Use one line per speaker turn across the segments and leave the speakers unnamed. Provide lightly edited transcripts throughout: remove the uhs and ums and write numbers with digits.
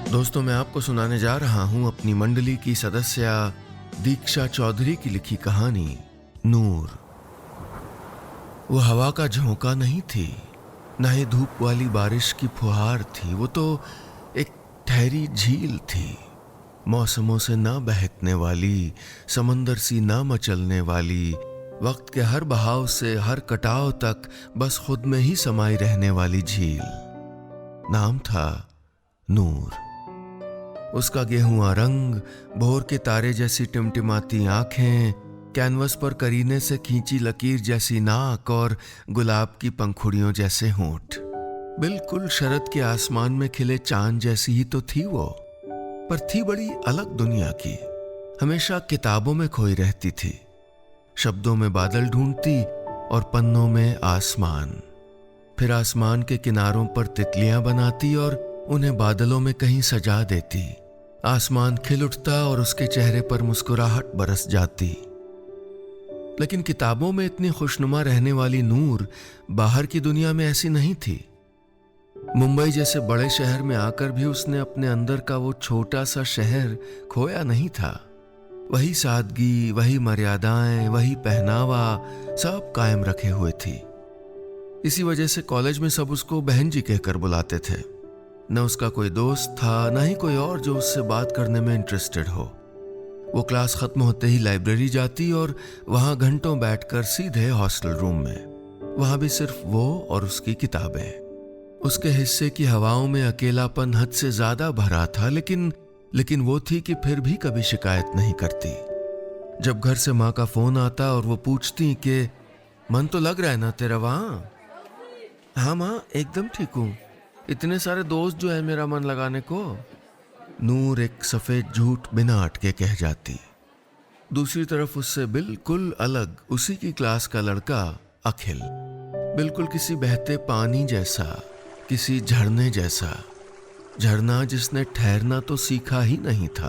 दोस्तों, मैं आपको सुनाने जा रहा हूं अपनी मंडली की सदस्य दीक्षा चौधरी की लिखी कहानी नूर। वो हवा का झोंका नहीं थी, न ही धूप वाली बारिश की फुहार थी। वो तो एक ठहरी झील थी, मौसमों से ना बहकने वाली, समंदर सी ना मचलने वाली, वक्त के हर बहाव से हर कटाव तक बस खुद में ही समाई रहने वाली झील। नाम था नूर। उसका गेहुआ रंग, भोर के तारे जैसी टिमटिमाती आंखें, कैनवस पर करीने से खींची लकीर जैसी नाक और गुलाब की पंखुड़ियों जैसे होंठ। बिल्कुल शरद के आसमान में खिले चांद जैसी ही तो थी वो, पर थी बड़ी अलग दुनिया की। हमेशा किताबों में खोई रहती थी, शब्दों में बादल ढूंढती और पन्नों में आसमान। फिर आसमान के किनारों पर तितलियां बनाती और उन्हें बादलों में कहीं सजा देती। आसमान खिल उठता और उसके चेहरे पर मुस्कुराहट बरस जाती। लेकिन किताबों में इतनी खुशनुमा रहने वाली नूर बाहर की दुनिया में ऐसी नहीं थी। मुंबई जैसे बड़े शहर में आकर भी उसने अपने अंदर का वो छोटा सा शहर खोया नहीं था। वही सादगी, वही मर्यादाएं, वही पहनावा सब कायम रखे हुए थी। इसी वजह से कॉलेज में सब उसको बहन जी कहकर बुलाते थे। न उसका कोई दोस्त था, न ही कोई और जो उससे बात करने में इंटरेस्टेड हो। वो क्लास खत्म होते ही लाइब्रेरी जाती और वहां घंटों बैठकर सीधे हॉस्टल रूम में। वहां भी सिर्फ वो और उसकी किताबें। उसके हिस्से की हवाओं में अकेलापन हद से ज्यादा भरा था, लेकिन वो थी कि फिर भी कभी शिकायत नहीं करती। जब घर से माँ का फोन आता और वो पूछती कि मन तो लग रहा है ना तेरा वहां? हाँ माँ, एकदम ठीक हूं। इतने सारे दोस्त जो है मेरा मन लगाने को। नूर एक सफेद झूठ बिना अटके कह जाती। दूसरी तरफ उससे बिल्कुल अलग उसी की क्लास का लड़का अखिल, बिल्कुल किसी बहते पानी जैसा, किसी झरने जैसा, झरना जिसने ठहरना तो सीखा ही नहीं था।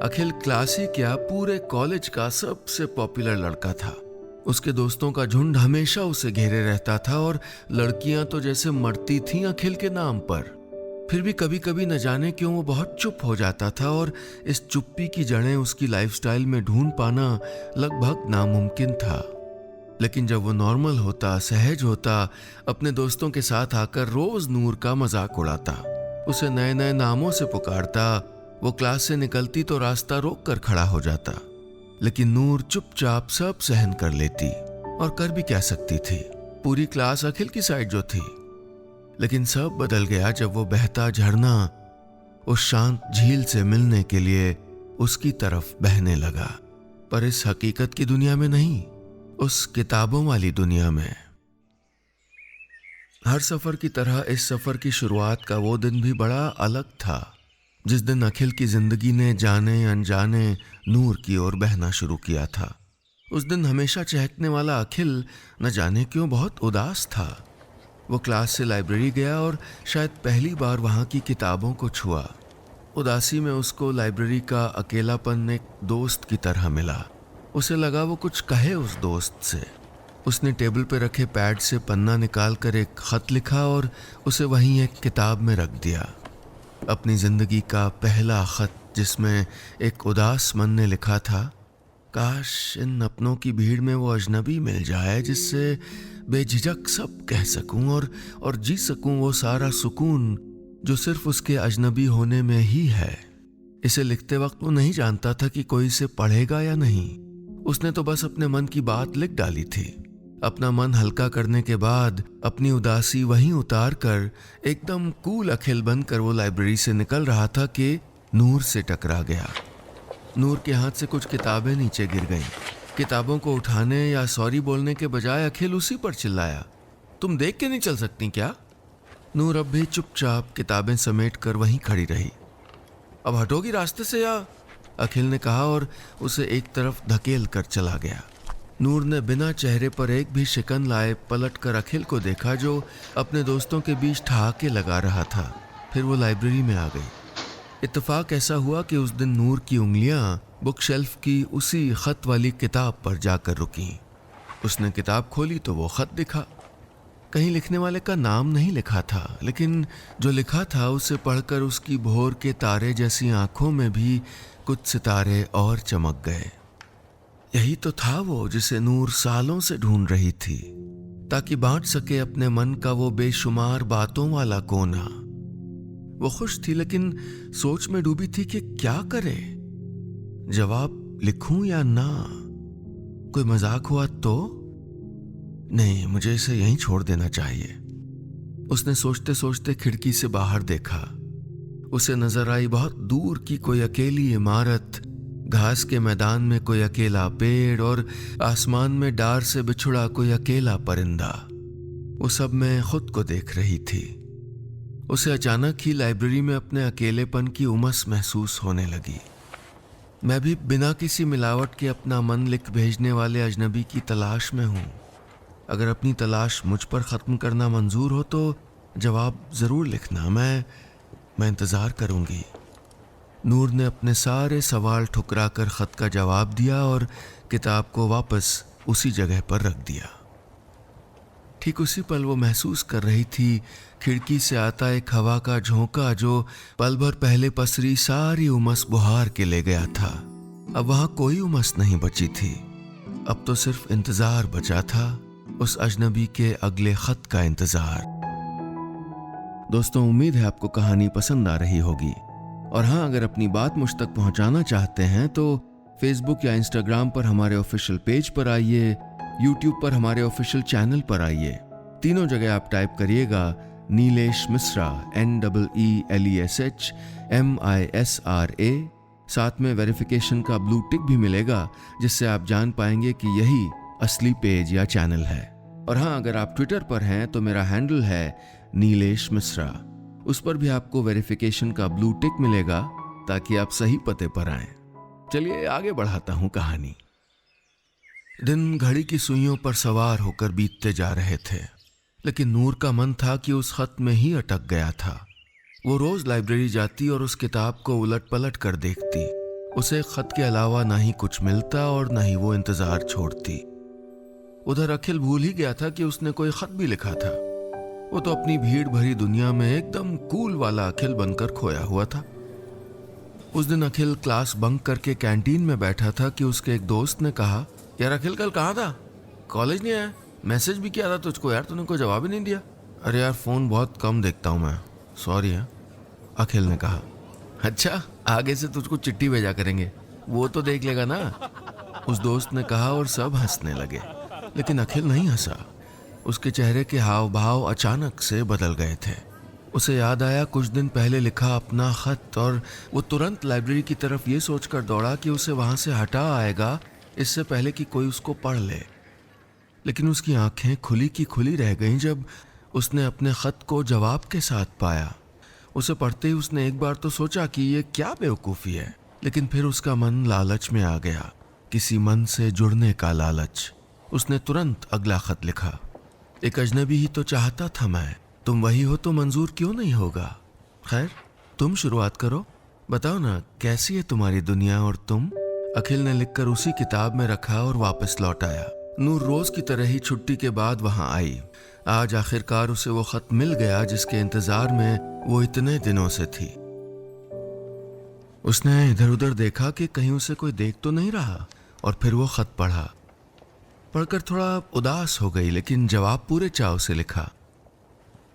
अखिल क्लास ही क्या, पूरे कॉलेज का सबसे पॉपुलर लड़का था। उसके दोस्तों का झुंड हमेशा उसे घेरे रहता था और लड़कियां तो जैसे मरती थीं अखिल के नाम पर। फिर भी कभी कभी न जाने क्यों वो बहुत चुप हो जाता था और इस चुप्पी की जड़ें उसकी लाइफस्टाइल में ढूंढ पाना लगभग नामुमकिन था। लेकिन जब वो नॉर्मल होता, सहज होता, अपने दोस्तों के साथ आकर रोज नूर का मजाक उड़ाता, उसे नए नए नामों से पुकारता, वो क्लास से निकलती तो रास्ता रोक कर खड़ा हो जाता। लेकिन नूर चुपचाप सब सहन कर लेती, और कर भी क्या सकती थी, पूरी क्लास अखिल की साइड जो थी। लेकिन सब बदल गया जब वो बहता झरना उस शांत झील से मिलने के लिए उसकी तरफ बहने लगा। पर इस हकीकत की दुनिया में नहीं, उस किताबों वाली दुनिया में। हर सफर की तरह इस सफर की शुरुआत का वो दिन भी बड़ा अलग था, जिस दिन अखिल की जिंदगी ने जाने अनजाने नूर की ओर बहना शुरू किया था। उस दिन हमेशा चहकने वाला अखिल न जाने क्यों बहुत उदास था। वो क्लास से लाइब्रेरी गया और शायद पहली बार वहां की किताबों को छुआ। उदासी में उसको लाइब्रेरी का अकेलापन एक दोस्त की तरह मिला। उसे लगा वो कुछ कहे उस दोस्त से। उसने टेबल पे रखे पैड से पन्ना निकालकर एक खत लिखा और उसे वहीं एक किताब में रख दिया। अपनी जिंदगी का पहला खत, जिसमें एक उदास मन ने लिखा था, काश इन अपनों की भीड़ में वो अजनबी मिल जाए जिससे बेझिझक सब कह सकूं और जी सकूं वो सारा सुकून जो सिर्फ उसके अजनबी होने में ही है। इसे लिखते वक्त वो नहीं जानता था कि कोई इसे पढ़ेगा या नहीं। उसने तो बस अपने मन की बात लिख डाली थी। अपना मन हल्का करने के बाद अपनी उदासी वहीं उतार कर एकदम कूल अखिल बनकर वो लाइब्रेरी से निकल रहा था कि नूर से टकरा गया। नूर के हाथ से कुछ किताबें नीचे गिर गईं। किताबों को उठाने या सॉरी बोलने के बजाय अखिल उसी पर चिल्लाया, तुम देख के नहीं चल सकती क्या? नूर अब भी चुपचाप किताबें समेट कर वहीं खड़ी रही। अब हटोगी रास्ते से या? अखिल ने कहा और उसे एक तरफ धकेल कर चला गया। नूर ने बिना चेहरे पर एक भी शिकन लाए पलट कर अखिल को देखा, जो अपने दोस्तों के बीच ठहाके लगा रहा था। फिर वो लाइब्रेरी में आ गई। इत्तेफाक ऐसा हुआ कि उस दिन नूर की उंगलियां बुक शेल्फ की उसी खत वाली किताब पर जाकर रुकी। उसने किताब खोली तो वो खत दिखा। कहीं लिखने वाले का नाम नहीं लिखा था, लेकिन जो लिखा था उसे पढ़कर उसकी भोर के तारे जैसी आंखों में भी कुछ सितारे और चमक गए। यही तो था वो जिसे नूर सालों से ढूंढ रही थी, ताकि बांट सके अपने मन का वो बेशुमार बातों वाला कोना। वो खुश थी, लेकिन सोच में डूबी थी कि क्या करे, जवाब लिखूं या ना। कोई मजाक हुआ तो नहीं, मुझे इसे यहीं छोड़ देना चाहिए। उसने सोचते सोचते खिड़की से बाहर देखा। उसे नजर आई बहुत दूर की कोई अकेली इमारत, घास के मैदान में कोई अकेला पेड़ और आसमान में डार से बिछुड़ा कोई अकेला परिंदा। वो सब में खुद को देख रही थी। उसे अचानक ही लाइब्रेरी में अपने अकेलेपन की उमस महसूस होने लगी। मैं भी बिना किसी मिलावट के अपना मन लिख भेजने वाले अजनबी की तलाश में हूं। अगर अपनी तलाश मुझ पर ख़त्म करना मंजूर हो तो जवाब ज़रूर लिखना। मैं इंतज़ार करूंगी। नूर ने अपने सारे सवाल ठुकरा कर ख़त का जवाब दिया और किताब को वापस उसी जगह पर रख दिया। ठीक उसी पल वो महसूस कर रही थी खिड़की से आता एक हवा का झोंका जो पल भर पहले पसरी सारी उमस बुहार के ले गया था। अब वहां कोई उमस नहीं बची थी। अब तो सिर्फ इंतजार बचा था, उस अजनबी के अगले खत का इंतजार। दोस्तों, उम्मीद है आपको कहानी पसंद आ रही होगी। और हाँ, अगर अपनी बात मुझ तक पहुंचाना चाहते हैं तो फेसबुक या इंस्टाग्राम पर हमारे ऑफिशियल पेज पर आइए, यूट्यूब पर हमारे ऑफिशियल चैनल पर आइए। तीनों जगह आप टाइप करिएगा नीलेश मिश्रा, NEELESHMISRA। साथ में वेरिफिकेशन का ब्लू टिक भी मिलेगा, जिससे आप जान पाएंगे कि यही असली पेज या चैनल है। और हाँ, अगर आप ट्विटर पर हैं तो मेरा हैंडल है नीलेश मिश्रा। उस पर भी आपको वेरिफिकेशन का ब्लू टिक मिलेगा ताकि आप सही पते पर आएं। चलिए आगे बढ़ाता हूं कहानी। दिन घड़ी की सुइयों पर सवार होकर बीतते जा रहे थे, लेकिन नूर का मन था कि उस खत में ही अटक गया था। वो रोज लाइब्रेरी जाती और उस किताब को उलट पलट कर देखती। उसे खत के अलावा ना ही कुछ मिलता और ना ही वो इंतजार छोड़ती। उधर अखिल भूल ही गया था कि उसने कोई खत भी लिखा था। वो तो अपनी भीड़ भरी दुनिया में एकदम कूल वाला अखिल बनकर खोया हुआ था। उस दिन अखिल क्लास बंक करके कैंटीन में बैठा था कि उसके एक दोस्त ने कहा, यार अखिल कल कहाँ था? कॉलेज नहीं आया? मैसेज भी किया था तुझको यार, तूने कोई जवाब ही नहीं दिया। अरे यार फ़ोन बहुत कम देखता हूँ मैं, सॉरी है, अखिल ने कहा। अच्छा, आगे से तुझको चिट्ठी भेजा करेंगे, वो तो देख लेगा ना, उस दोस्त ने कहा और सब हंसने लगे। लेकिन अखिल नहीं हंसा। उसके चेहरे के हाव भाव अचानक से बदल गए थे। उसे याद आया कुछ दिन पहले लिखा अपना खत, और वो तुरंत लाइब्रेरी की तरफ ये सोचकर दौड़ा कि उसे वहां से हटा आएगा इससे पहले कि कोई उसको पढ़ ले। लेकिन उसकी आंखें खुली की खुली रह गईं जब उसने अपने खत को जवाब के साथ पाया। उसे पढ़ते ही उसने एक बार तो सोचा कि ये क्या बेवकूफ़ी है, लेकिन फिर उसका मन लालच में आ गया, किसी मन से जुड़ने का लालच। उसने तुरंत अगला खत लिखा, एक अजनबी ही तो चाहता था मैं, तुम वही हो तो मंजूर क्यों नहीं होगा। खैर, तुम शुरुआत करो, बताओ ना कैसी है तुम्हारी दुनिया और तुम। अखिल ने लिखकर उसी किताब में रखा और वापस लौट आया। नूर रोज की तरह ही छुट्टी के बाद वहां आई। आज आखिरकार उसे वो खत मिल गया जिसके इंतजार में वो इतने दिनों से थी। उसने इधर उधर देखा कि कहीं उसे कोई देख तो नहीं रहा, और फिर वो खत पढ़ा। पढ़कर थोड़ा उदास हो गई, लेकिन जवाब पूरे चाव से लिखा,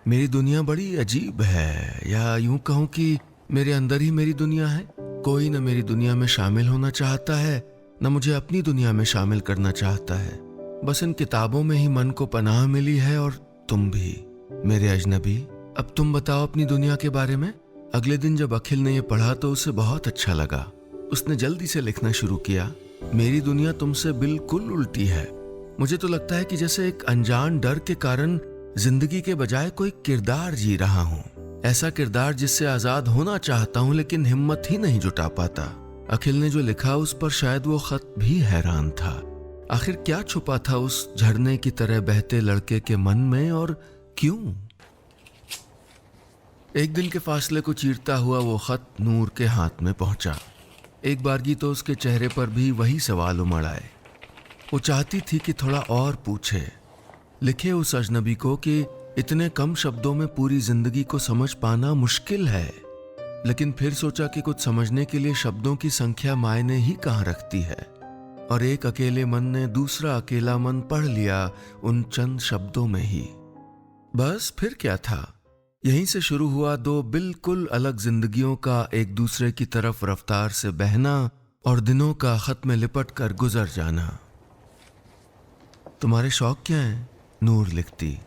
मेरी दुनिया बड़ी अजीब है, या यूं कहूं कि मेरे अंदर ही मेरी दुनिया है। कोई न मेरी दुनिया में शामिल होना चाहता है, न मुझे अपनी दुनिया में शामिल करना चाहता है। बस इन किताबों में ही मन को पनाह मिली है, और तुम भी मेरे अजनबी। अब तुम बताओ अपनी दुनिया के बारे में। अगले दिन जब अखिल ने यह पढ़ा तो उसे बहुत अच्छा लगा। उसने जल्दी से लिखना शुरू किया, मेरी दुनिया तुमसे बिल्कुल उल्टी है। मुझे तो लगता है कि जैसे एक अनजान डर के कारण जिंदगी के बजाय कोई किरदार जी रहा हूँ, ऐसा किरदार जिससे आजाद होना चाहता हूँ लेकिन हिम्मत ही नहीं जुटा पाता। अखिल ने जो लिखा उस पर शायद वो खत भी हैरान था। आखिर क्या छुपा था उस झरने की तरह बहते लड़के के मन में, और क्यों? एक दिन के फासले को चीरता हुआ वो खत नूर के हाथ में पहुंचा। एक बारगी तो उसके चेहरे पर भी वही सवाल उमड़ आए। वो चाहती थी कि थोड़ा और पूछे, लिखे उस अजनबी को कि इतने कम शब्दों में पूरी जिंदगी को समझ पाना मुश्किल है। लेकिन फिर सोचा कि कुछ समझने के लिए शब्दों की संख्या मायने ही कहाँ रखती है, और एक अकेले मन ने दूसरा अकेला मन पढ़ लिया उन चंद शब्दों में ही। बस फिर क्या था, यहीं से शुरू हुआ दो बिल्कुल अलग जिंदगियों का एक दूसरे की तरफ रफ्तार से बहना और दिनों का खत में लिपट कर गुजर जाना। तुम्हारे शौक क्या हैं? नूर लिखती।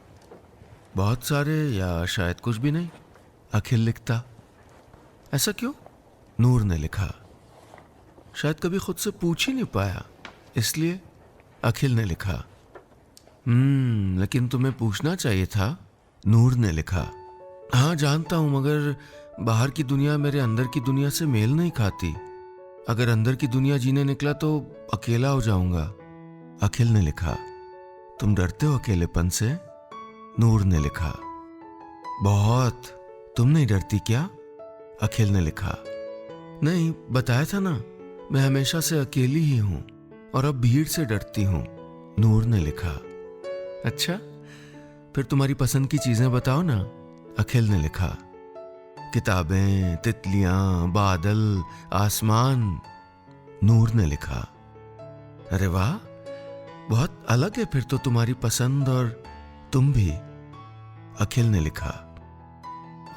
बहुत सारे, या शायद कुछ भी नहीं, अखिल लिखता। ऐसा क्यों? नूर ने लिखा। शायद कभी खुद से पूछ ही नहीं पाया, इसलिए। अखिल ने लिखा। लेकिन तुम्हें पूछना चाहिए था, नूर ने लिखा। हाँ जानता हूं, मगर बाहर की दुनिया मेरे अंदर की दुनिया से मेल नहीं खाती। अगर अंदर की दुनिया जीने निकला तो अकेला हो जाऊंगा, अखिल ने लिखा। तुम डरते हो अकेलेपन से? नूर ने लिखा। बहुत। तुम नहीं डरती क्या? अखिल ने लिखा। नहीं, बताया था ना, मैं हमेशा से अकेली ही हूं और अब भीड़ से डरती हूं, नूर ने लिखा। अच्छा, फिर तुम्हारी पसंद की चीजें बताओ ना, अखिल ने लिखा। किताबें, तितलियां, बादल, आसमान, नूर ने लिखा। अरे वाह, बहुत अलग है फिर तो तुम्हारी पसंद और तुम भी, अखिल ने लिखा।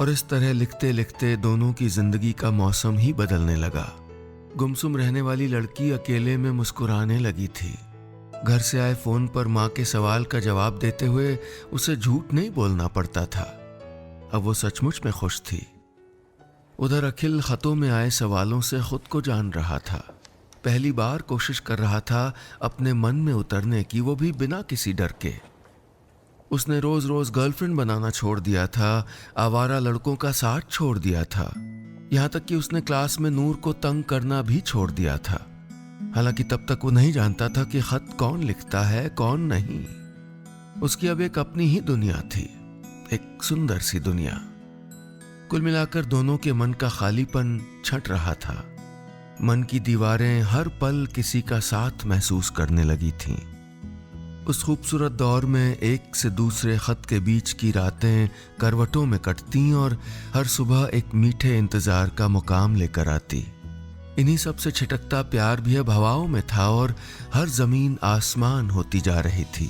और इस तरह लिखते लिखते दोनों की जिंदगी का मौसम ही बदलने लगा। गुमसुम रहने वाली लड़की अकेले में मुस्कुराने लगी थी। घर से आए फोन पर माँ के सवाल का जवाब देते हुए उसे झूठ नहीं बोलना पड़ता था। अब वो सचमुच में खुश थी। उधर अखिल खतों में आए सवालों से खुद को जान रहा था। पहली बार कोशिश कर रहा था अपने मन में उतरने की, वो भी बिना किसी डर के। उसने रोज रोज गर्लफ्रेंड बनाना छोड़ दिया था, आवारा लड़कों का साथ छोड़ दिया था, यहाँ तक कि उसने क्लास में नूर को तंग करना भी छोड़ दिया था। हालांकि तब तक वो नहीं जानता था कि खत कौन लिखता है कौन नहीं। उसकी अब एक अपनी ही दुनिया थी, एक सुंदर सी दुनिया। कुल मिलाकर दोनों के मन का खालीपन छंट रहा था। मन की दीवारें हर पल किसी का साथ महसूस करने लगी थीं। उस खूबसूरत दौर में एक से दूसरे खत के बीच की रातें करवटों में कटती और हर सुबह एक मीठे इंतजार का मुकाम लेकर आती। इन्हीं सब से छिटकता प्यार भी अब हवाओं में था और हर जमीन आसमान होती जा रही थी,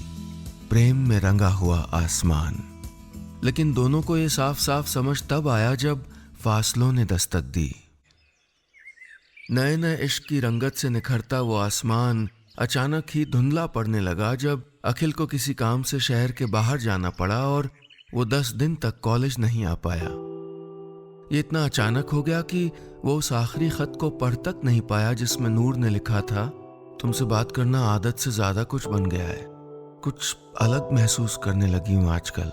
प्रेम में रंगा हुआ आसमान। लेकिन दोनों को ये साफ साफ समझ तब आया जब फासलों ने दस्तक दी। नए नए इश्क की रंगत से निखरता वो आसमान अचानक ही धुंधला पड़ने लगा जब अखिल को किसी काम से शहर के बाहर जाना पड़ा और वो 10 दिन तक कॉलेज नहीं आ पाया। ये इतना अचानक हो गया कि वो उस आखिरी खत को पढ़ तक नहीं पाया जिसमें नूर ने लिखा था, तुमसे बात करना आदत से ज्यादा कुछ बन गया है। कुछ अलग महसूस करने लगी हूं आजकल।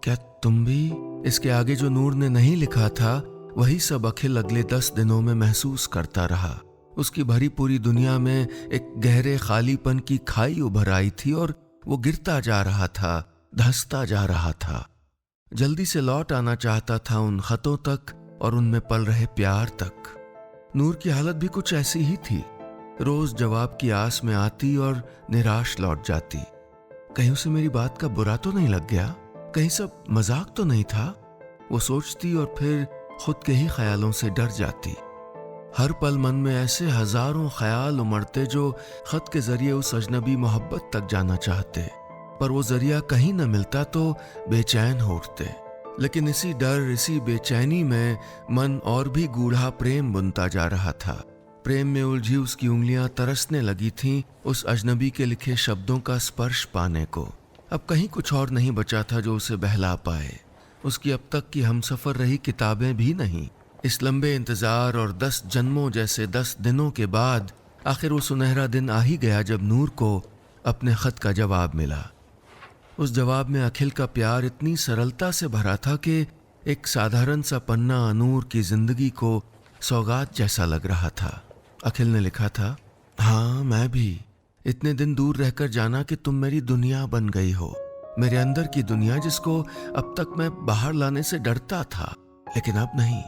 क्या तुम भी? इसके आगे जो नूर ने नहीं लिखा था वही सब अखिल अगले 10 दिनों में महसूस करता रहा। उसकी भरी पूरी दुनिया में एक गहरे खालीपन की खाई उभर आई थी और वो गिरता जा रहा था, धंसता जा रहा था। जल्दी से लौट आना चाहता था उन खतों तक और उनमें पल रहे प्यार तक। नूर की हालत भी कुछ ऐसी ही थी। रोज जवाब की आस में आती और निराश लौट जाती। कहीं उसे मेरी बात का बुरा तो नहीं लग गया, कहीं सब मजाक तो नहीं था, वो सोचती और फिर खुद के ही ख्यालों से डर जाती। हर पल मन में ऐसे हजारों ख्याल उमड़ते जो खत के जरिए उस अजनबी मोहब्बत तक जाना चाहते, पर वो जरिया कहीं न मिलता तो बेचैन हो उठते। लेकिन इसी डर, इसी बेचैनी में मन और भी गूढ़ा प्रेम बुनता जा रहा था। प्रेम में उलझी उसकी उंगलियां तरसने लगी थीं उस अजनबी के लिखे शब्दों का स्पर्श पाने को। अब कहीं कुछ और नहीं बचा था जो उसे बहला पाए। उसकी अब तक की हमसफर रही किताबें भी नहीं। इस लंबे इंतजार और 10 जन्मों जैसे 10 दिनों के बाद आखिर वो सुनहरा दिन आ ही गया जब नूर को अपने खत का जवाब मिला। उस जवाब में अखिल का प्यार इतनी सरलता से भरा था कि एक साधारण सा पन्ना नूर की जिंदगी को सौगात जैसा लग रहा था। अखिल ने लिखा था, हाँ मैं भी। इतने दिन दूर रहकर जाना कि तुम मेरी दुनिया बन गई हो, मेरे अंदर की दुनिया जिसको अब तक मैं बाहर लाने से डरता था। लेकिन अब नहीं,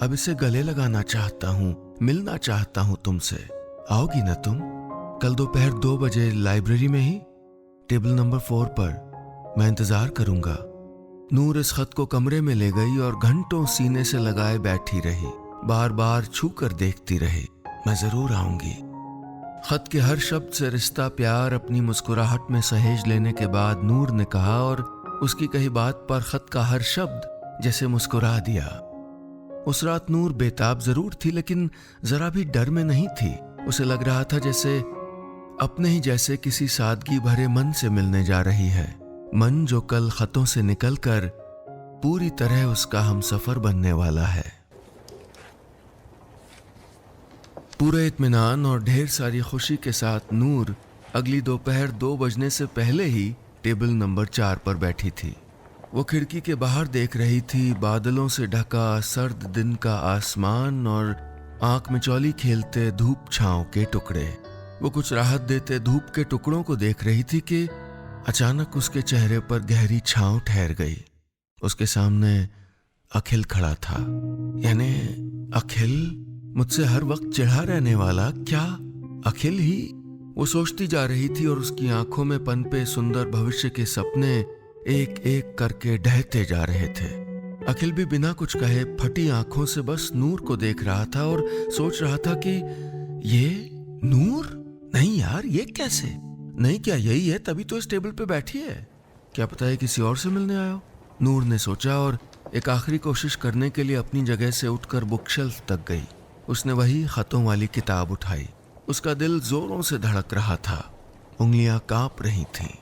अब इसे गले लगाना चाहता हूँ, मिलना चाहता हूँ तुमसे। आओगी ना तुम? कल दोपहर 2 बजे लाइब्रेरी में ही, टेबल नंबर 4 पर। मैं इंतजार करूंगा। नूर इस खत को कमरे में ले गई और घंटों सीने से लगाए बैठी रही, बार बार छू कर देखती रही, मैं जरूर आऊंगी। खत के हर शब्द से रिश्ता प्यार अपनी मुस्कुराहट में सहेज लेने के बाद नूर ने कहा, और उसकी कही बात पर खत का हर शब्द जैसे मुस्कुरा दिया। उस रात नूर बेताब जरूर थी, लेकिन जरा भी डर में नहीं थी। उसे लग रहा था जैसे अपने ही जैसे किसी सादगी भरे मन से मिलने जा रही है, मन जो कल खतों से निकलकर पूरी तरह उसका हमसफर बनने वाला है। पूरे इत्मीनान और ढेर सारी खुशी के साथ नूर अगली दोपहर 2 बजने से पहले ही टेबल नंबर 4 पर बैठी थी। वो खिड़की के बाहर देख रही थी बादलों से ढका सर्द दिन का आसमान और आंख में चौली खेलते धूप छांव के टुकड़े। वो कुछ राहत देते धूप के टुकड़ों को देख रही थी कि अचानक उसके चेहरे पर गहरी छांव ठहर गई। उसके सामने अखिल खड़ा था। यानी अखिल, मुझसे हर वक्त चिढ़ा रहने वाला, क्या अखिल ही? वो सोचती जा रही थी और उसकी आंखों में पनपे सुंदर भविष्य के सपने एक एक करके ढहते जा रहे थे। अखिल भी बिना कुछ कहे फटी आंखों से बस नूर को देख रहा था और सोच रहा था कि ये नूर नहीं यार, ये कैसे? नहीं, क्या यही है? तभी तो इस टेबल पे बैठी है। क्या पता है किसी और से मिलने आया हो? नूर ने सोचा और एक आखिरी कोशिश करने के लिए अपनी जगह से उठकर बुकशेल्फ तक गई। उसने वही खतों वाली किताब उठाई। उसका दिल जोरों से धड़क रहा था, उंगलियां कांप रही थीं।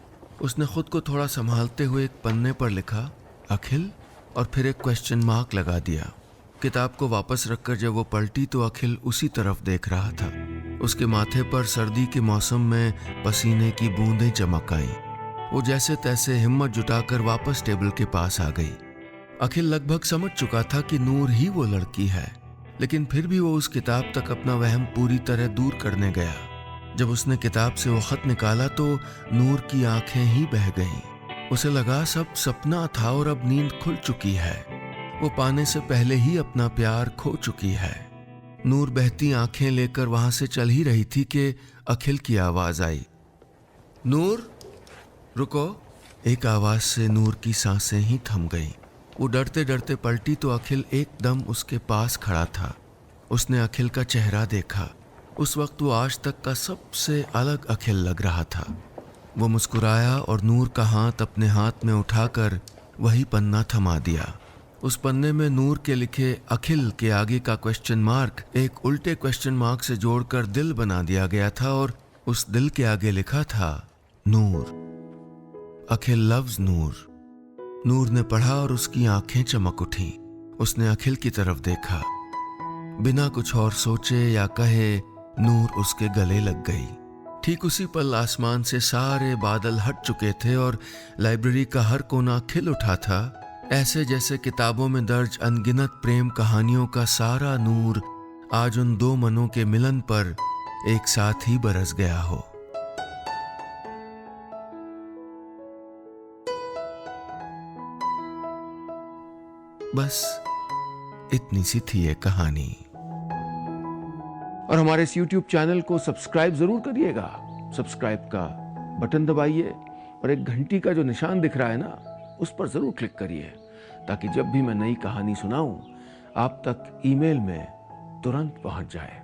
उसने खुद को थोड़ा संभालते हुए एक पन्ने पर लिखा अखिल और फिर एक क्वेश्चन मार्क लगा दिया। किताब को वापस रखकर जब वो पलटी तो अखिल उसी तरफ देख रहा था। उसके माथे पर सर्दी के मौसम में पसीने की बूंदें चमक आईं। वो जैसे तैसे हिम्मत जुटाकर वापस टेबल के पास आ गई। अखिल लगभग समझ चुका था कि नूर ही वो लड़की है, लेकिन फिर भी वो उस किताब तक अपना वहम पूरी तरह दूर करने गया। जब उसने किताब से वो खत निकाला तो नूर की आंखें ही बह गईं। उसे लगा सब सपना था और अब नींद खुल चुकी है। वो पाने से पहले ही अपना प्यार खो चुकी है। नूर बहती आंखें लेकर वहां से चल ही रही थी कि अखिल की आवाज आई, नूर रुको। एक आवाज से नूर की सांसें ही थम गईं। वो डरते डरते पलटी तो अखिल एकदम उसके पास खड़ा था। उसने अखिल का चेहरा देखा। उस वक्त वो आज तक का सबसे अलग अखिल लग रहा था। वो मुस्कुराया और नूर का हाथ अपने हाथ में उठाकर वही पन्ना थमा दिया। उस पन्ने में नूर के लिखे अखिल के आगे का क्वेश्चन मार्क एक उल्टे क्वेश्चन मार्क से जोड़कर दिल बना दिया गया था और उस दिल के आगे लिखा था नूर, अखिल लव्स नूर। नूर ने पढ़ा और उसकी आंखें चमक उठीं। उसने अखिल की तरफ देखा। बिना कुछ और सोचे या कहे नूर उसके गले लग गई। ठीक उसी पल आसमान से सारे बादल हट चुके थे और लाइब्रेरी का हर कोना खिल उठा था, ऐसे जैसे किताबों में दर्ज अनगिनत प्रेम कहानियों का सारा नूर आज उन दो मनों के मिलन पर एक साथ ही बरस गया हो। बस इतनी सी थी ये कहानी।
और हमारे इस YouTube चैनल को सब्सक्राइब जरूर करिएगा। सब्सक्राइब का बटन दबाइए और एक घंटी का जो निशान दिख रहा है ना, उस पर जरूर क्लिक करिए ताकि जब भी मैं नई कहानी सुनाऊं आप तक ईमेल में तुरंत पहुंच जाए।